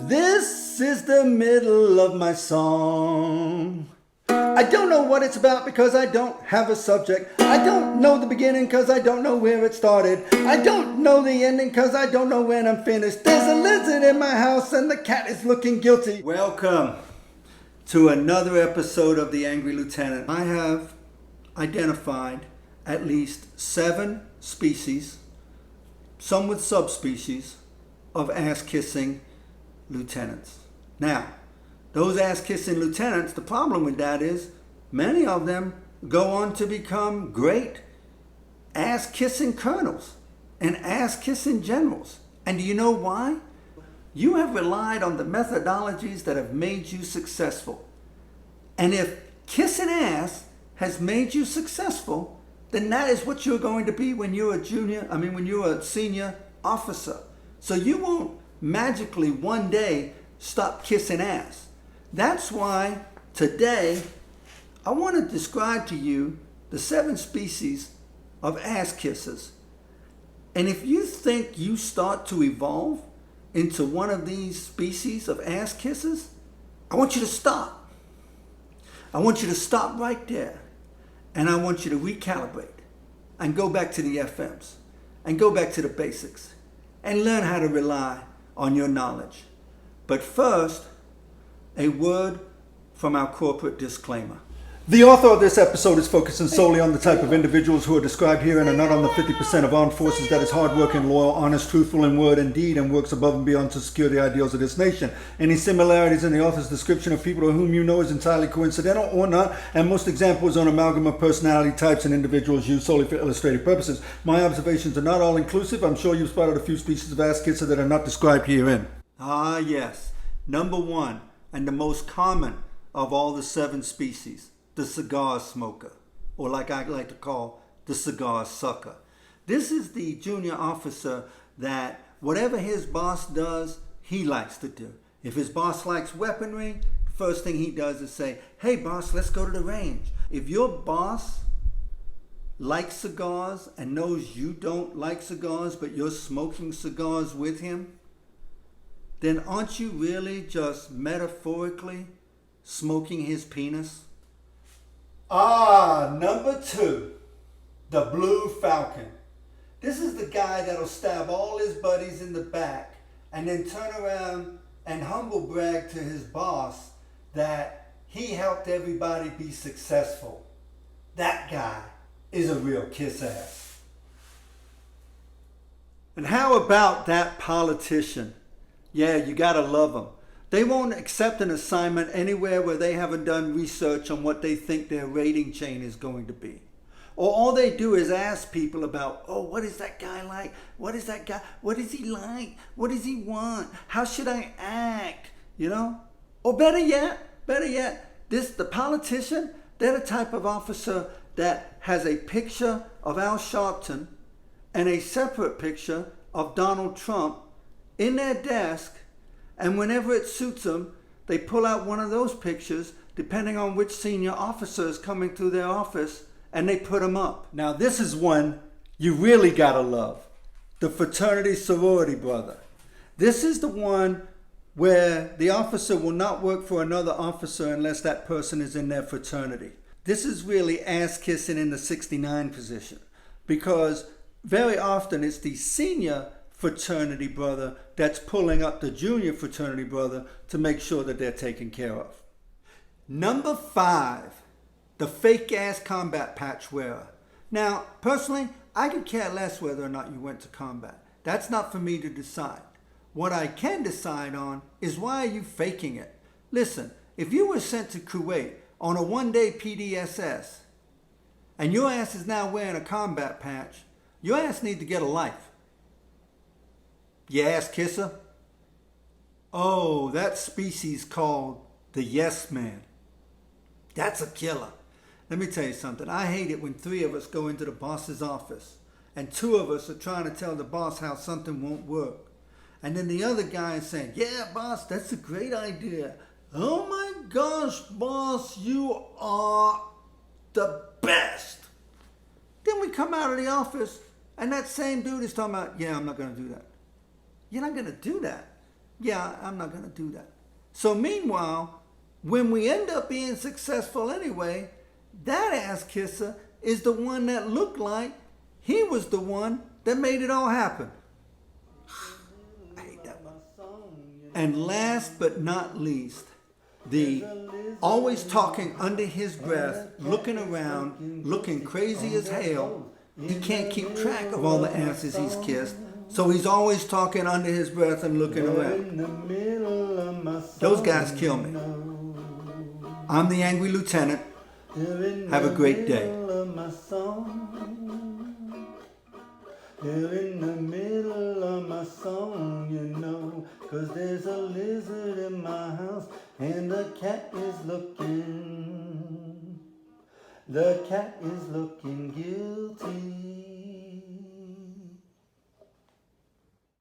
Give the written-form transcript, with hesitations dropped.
This is the middle of my song. I don't know what it's about because I don't have a subject. I don't know the beginning because I don't know where it started. I don't know the ending because I don't know when I'm finished. There's a lizard in my house and the cat is looking guilty. Welcome to another episode of The Angry Lieutenant. I have identified at least 7 species, some with subspecies, of ass-kissing lieutenants. Now, those ass-kissing lieutenants, the problem with that is many of them go on to become great ass-kissing colonels and ass-kissing generals. And do you know why? You have relied on the methodologies that have made you successful. And if kissing ass has made you successful, then that is what you're going to be when you're a senior officer. So you won't magically one day stop kissing ass. That's why today I want to describe to you the 7 species of ass kissers. And if you think you start to evolve into one of these species of ass kissers, I want you to stop. I want you to stop right there. And I want you to recalibrate and go back to the FMs and go back to the basics and learn how to rely on your knowledge. But first, a word from our corporate disclaimer. The author of this episode is focusing solely on the type of individuals who are described herein and not on the 50% of armed forces that is hardworking, loyal, honest, truthful in word and deed, and works above and beyond to secure the ideals of this nation. Any similarities in the author's description of people whom you know is entirely coincidental or not, and most examples are an amalgam of personality types and individuals used solely for illustrative purposes. My observations are not all inclusive. I'm sure you've spotted a few species of ass kisser that are not described herein. Ah, yes. Number 1, and the most common of all the 7 species, the cigar smoker, or like I like to call, the cigar sucker. This is the junior officer that whatever his boss does, he likes to do. If his boss likes weaponry, the first thing he does is say, hey boss, let's go to the range. If your boss likes cigars and knows you don't like cigars, but you're smoking cigars with him, then aren't you really just metaphorically smoking his penis? Number 2, the blue falcon. This is the guy that'll stab all his buddies in the back and then turn around and humble brag to his boss that he helped everybody be successful. That guy is a real kiss ass. And how about that politician? Yeah, you gotta love them. They won't accept an assignment anywhere where they haven't done research on what they think their rating chain is going to be. Or all they do is ask people about, oh, what is that guy like? What is that guy? What is he like? What does he want? How should I act? You know? Or better yet, the politician, they're the type of officer that has a picture of Al Sharpton and a separate picture of Donald Trump in their desk. And whenever it suits them, they pull out one of those pictures, depending on which senior officer is coming through their office, and they put them up. Now, this is one you really gotta love. The fraternity sorority brother. This is the one where the officer will not work for another officer unless that person is in their fraternity. This is really ass-kissing in the 69 position, because very often it's the senior fraternity brother that's pulling up the junior fraternity brother to make sure that they're taken care of. Number 5, the fake ass combat patch wearer. Now, personally, I could care less whether or not you went to combat. That's not for me to decide. What I can decide on is, why are you faking it? Listen, if you were sent to Kuwait on a 1-day PDSS and your ass is now wearing a combat patch, your ass needs to get a life. You ass kisser? Oh, that species called the yes man. That's a killer. Let me tell you something. I hate it when 3 of us go into the boss's office and 2 of us are trying to tell the boss how something won't work. And then the other guy is saying, yeah, boss, that's a great idea. Oh my gosh, boss, you are the best. Then we come out of the office and that same dude is talking about, yeah, I'm not going to do that. You're not going to do that. Yeah, I'm not going to do that. So meanwhile, when we end up being successful anyway, that ass kisser is the one that looked like he was the one that made it all happen. I hate that one. And last but not least, the always talking under his breath, looking around, looking crazy as hell. He can't keep track of all the asses he's kissed, so he's always talking under his breath and looking around. Those guys kill me. I'm the Angry Lieutenant. Have a great day. They're in the middle of my song, you know, 'cause there's a lizard in my house and the cat is looking. The cat is looking guilty.